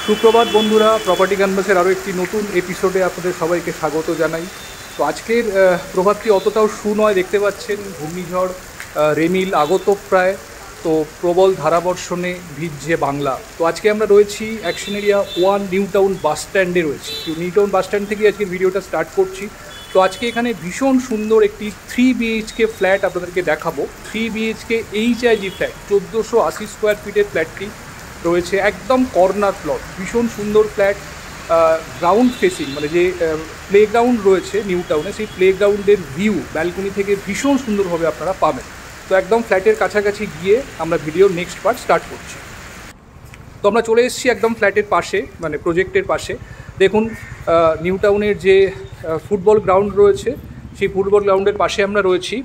সুপ্রভাত বন্ধুরা, প্রপার্টি ক্যানভাসের আরও একটি নতুন এপিসোডে আপনাদের সবাইকে স্বাগত জানাই। তো আজকের প্রভাতটি অতটাও নয়, দেখতে পাচ্ছেন ঘূর্ণিঝড় রেমিল আগত প্রায়, তো প্রবল ধারাবর্ষণে ভিজছে বাংলা। তো আজকে আমরা রয়েছি অ্যাকশন এরিয়া 1 নিউ টাউন বাস স্ট্যান্ডে রয়েছি। নিউ টাউন বাস স্ট্যান্ড থেকে আজকে ভিডিওটা স্টার্ট করছি। তো আজকে এখানে ভীষণ সুন্দর একটি 3 BHK ফ্ল্যাট আপনাদেরকে দেখাবো। 3 BHK HIG ফ্ল্যাট, 1480 স্কোয়ার ফিটের ফ্ল্যাটটি রয়েছে একদম কর্নার প্লট, ভীষণ সুন্দর ফ্ল্যাট। গ্রাউন্ড ফেসিং, মানে যে প্লেগ্রাউন্ড রয়েছে নিউ টাউনে, সেই প্লেগ্রাউন্ডের ভিউ ব্যালকনি থেকে ভীষণ সুন্দরভাবে আপনারা পাবেন। তো একদম ফ্ল্যাটের কাছাকাছি গিয়ে আমরা ভিডিওর নেক্সট পার্ট স্টার্ট করছি। তো আমরা চলে এসেছি একদম ফ্ল্যাটের পাশে, মানে প্রজেক্টের পাশে। দেখুন নিউ টাউনের যে ফুটবল গ্রাউন্ড রয়েছে, সেই ফুটবল গ্রাউন্ডের পাশে আমরা রয়েছি।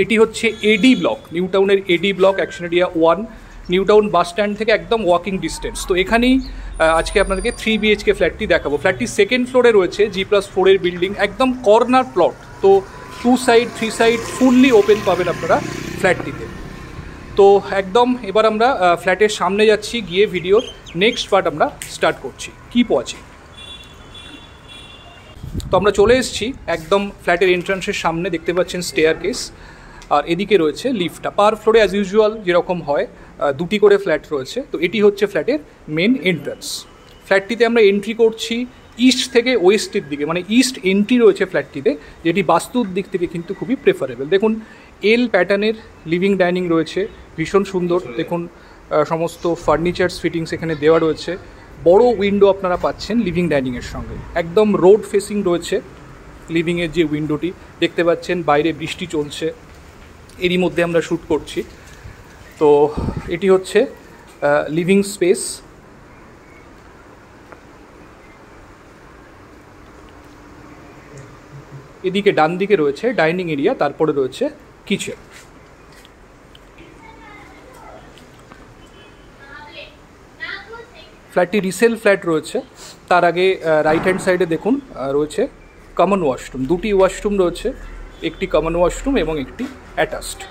এটি হচ্ছে এডি ব্লক, নিউ টাউনের AD block, action area 1, New Town bus stand থেকে একদম ওয়াকিং ডিস্টেন্স। তো এখানেই আজকে আপনাদেরকে 3 BHK ফ্ল্যাটটি দেখাবো। ফ্ল্যাটটি সেকেন্ড ফ্লোরে রয়েছে, G+4 এর বিল্ডিং, একদম কর্নার প্লট। তো 2 সাইড 3 সাইড ফুললি ওপেন পাবেন আপনারা ফ্ল্যাটটিতে। তো একদম এবার আমরা ফ্ল্যাটের সামনে যাচ্ছি, গিয়ে ভিডিওর নেক্সট পার্ট আমরা স্টার্ট করছি। কি পৌঁছে তো আমরা চলে এসেছি একদম ফ্ল্যাটের এন্ট্রান্সের সামনে, দেখতে পাচ্ছেন স্টেয়ার কেস, আর এদিকে রয়েছে লিফটটা। পার ফ্লোরে অ্যাজ ইউজুয়াল যেরকম হয় 2টি করে ফ্ল্যাট রয়েছে। তো এটি হচ্ছে ফ্ল্যাটের মেন এন্ট্রান্স। ফ্ল্যাটটিতে আমরা এন্ট্রি করছি ইস্ট থেকে ওয়েস্টের দিকে, মানে ইস্ট এন্ট্রি রয়েছে ফ্ল্যাটটিতে, যেটি বাস্তুর দিক থেকে কিন্তু খুবই প্রেফারেবল। দেখুন এল প্যাটার্নের লিভিং ডাইনিং রয়েছে, ভীষণ সুন্দর। দেখুন সমস্ত ফার্নিচার্স ফিটিংস এখানে দেওয়া রয়েছে। বড় উইন্ডো আপনারা পাচ্ছেন লিভিং ডাইনিংয়ের সঙ্গে, একদম রোড ফেসিং রয়েছে লিভিংয়ের যে উইন্ডোটি দেখতে পাচ্ছেন। বাইরে বৃষ্টি চলছে, এরই মধ্যে আমরা শ্যুট করছি। তো এটি হচ্ছে লিভিং স্পেস। এদিকে ডান দিকে রয়েছে ডাইনিং এরিয়া, তারপরে রয়েছে কিচেন। ফ্ল্যাটটি রিসেল ফ্ল্যাট রয়েছে। তার আগে রাইট হ্যান্ড সাইডে দেখুন রয়েছে কমন ওয়াশরুম, 2টি ওয়াশরুম রয়েছে, একটি কমন ওয়াশরুম এবং একটি অ্যাটাচড।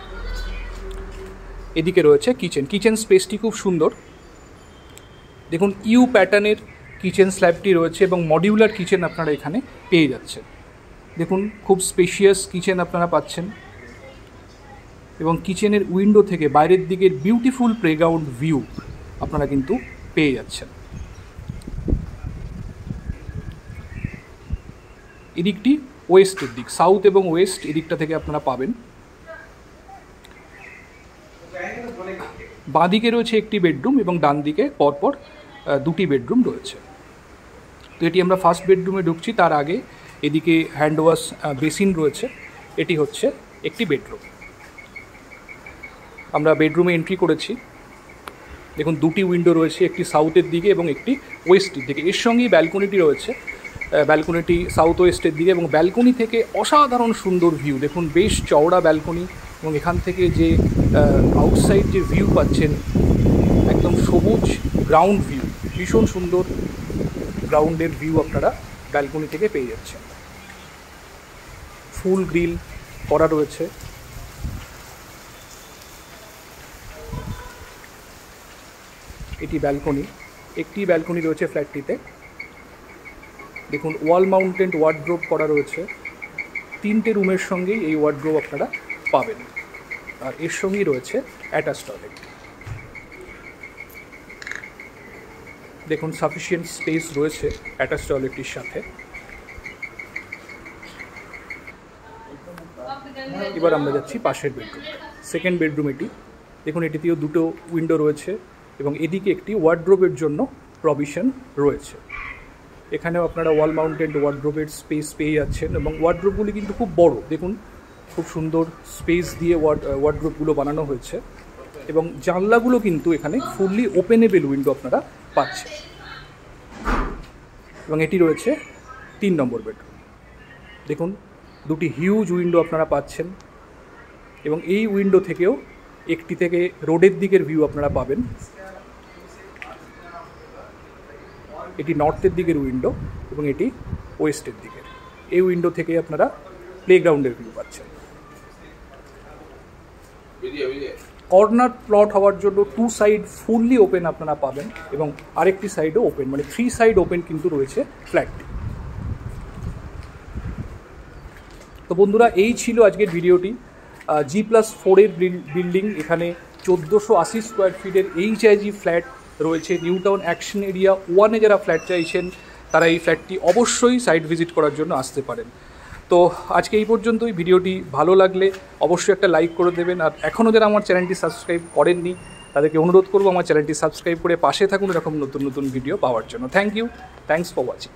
এদিকে রয়েছে কিচেন। কিচেন স্পেসটি খুব সুন্দর। দেখুন ইউ প্যাটার্নের কিচেন স্ল্যাবটি রয়েছে এবং মডিউলার কিচেন আপনারা এখানে পেয়ে যাচ্ছেন। দেখুন খুব স্পেশিয়াস কিচেন আপনারা পাচ্ছেন, এবং কিচেনের উইন্ডো থেকে বাইরের দিকের বিউটিফুল প্লেগ্রাউন্ড ভিউ আপনারা কিন্তু পেয়ে যাচ্ছেন। এদিকটি ওয়েস্টের দিক, সাউথ এবং ওয়েস্ট এদিকটা থেকে আপনারা পাবেন। বাঁদিকে রয়েছে একটি বেডরুম এবং ডান দিকে পরপর 2টি বেডরুম রয়েছে। তো এটি আমরা ফার্স্ট বেডরুমে ঢুকছি, তার আগে এদিকে হ্যান্ড ওয়াশ বেসিন রয়েছে। এটি হচ্ছে একটি বেডরুম। আমরা বেডরুমে এন্ট্রি করেছি। দেখুন 2টি উইন্ডো রয়েছে, একটি সাউথের দিকে এবং একটি ওয়েস্টের দিকে। এর সঙ্গেই ব্যালকনিটি রয়েছে, ব্যালকনিটি সাউথ ওয়েস্টের দিকে, এবং ব্যালকনি থেকে অসাধারণ সুন্দর ভিউ। দেখুন বেশ চওড়া ব্যালকনি, এবং এখান থেকে যে আউটসাইড যে ভিউ পাচ্ছেন, একদম সবুজ গ্রাউন্ড ভিউ, ভীষণ সুন্দর গ্রাউন্ডের ভিউ আপনারা ব্যালকনি থেকে পেয়ে যাচ্ছেন। ফুল গ্রিল করা রয়েছে। এটি ব্যালকনি, একটি ব্যালকনি রয়েছে ফ্ল্যাটটিতে। দেখুন ওয়াল মাউন্টেড ওয়ার্ড্রোব করা রয়েছে। 3টে রুমের সঙ্গেই এই ওয়ার্ড্রোব আপনারা পাবেন, আর এর সঙ্গেই রয়েছে অ্যাটাচ টয়লেট। দেখুন সাফিসিয়েন্ট স্পেস রয়েছে অ্যাটাচ টয়লেটটির সাথে। এবার আমরা যাচ্ছি পাশের বেডরুম, সেকেন্ড বেডরুম এটি। দেখুন এটিতেও 2টো উইন্ডো রয়েছে এবং এদিকে একটি ওয়ার্ড্রোবের জন্য প্রভিশন রয়েছে। এখানেও আপনারা ওয়াল মাউন্টেড ওয়ার্ড্রোবের স্পেস পেয়ে যাচ্ছেন, এবং ওয়ার্ড্রোবগুলি কিন্তু খুব বড়। দেখুন খুব সুন্দর স্পেস দিয়ে ওয়ার্ড্রোবগুলো বানানো হয়েছে, এবং জানলাগুলো কিন্তু এখানে ফুললি ওপেনেবল উইন্ডো আপনারা পাচ্ছেন। এবং এটি রয়েছে 3 নম্বর বেডরুম। দেখুন 2টি হিউজ উইন্ডো আপনারা পাচ্ছেন, এবং এই উইন্ডো থেকেও একটি থেকে রোডের দিকের ভিউ আপনারা পাবেন। এটি নর্থের দিকের উইন্ডো এবং এটি ওয়েস্টের দিকের। এই উইন্ডো থেকে আপনারা প্লেগ্রাউন্ডের ভিউ পাচ্ছেন। কর্নার প্লট হওয়ার জন্য 2 সাইড ফুললি ওপেন আপনারা পাবেন এবং আরেকটি সাইডও ওপেন, মানে 3 সাইড ওপেন কিন্তু রয়েছে ফ্ল্যাটটি। তো বন্ধুরা, এই ছিল আজকের ভিডিওটি। G+4 বিল্ডিং, এখানে 1480 স্কোয়ার ফিটের HIG ফ্ল্যাট রয়েছে নিউ টাউন অ্যাকশন এরিয়া 1-এ। যারা ফ্ল্যাট চাইছেন তারা এই ফ্ল্যাটটি অবশ্যই সাইট ভিজিট করার জন্য আসতে পারেন। তো আজকে এই পর্যন্তই। ভিডিওটি ভালো লাগলে অবশ্যই একটা লাইক করে দেবেন, আর এখনও যারা আমার চ্যানেলটি সাবস্ক্রাইব করেননি তাদেরকে অনুরোধ করবো আমার চ্যানেলটি সাবস্ক্রাইব করে পাশে থাকুন এরকম নতুন নতুন ভিডিও পাওয়ার জন্য। Thank you, thanks for watching.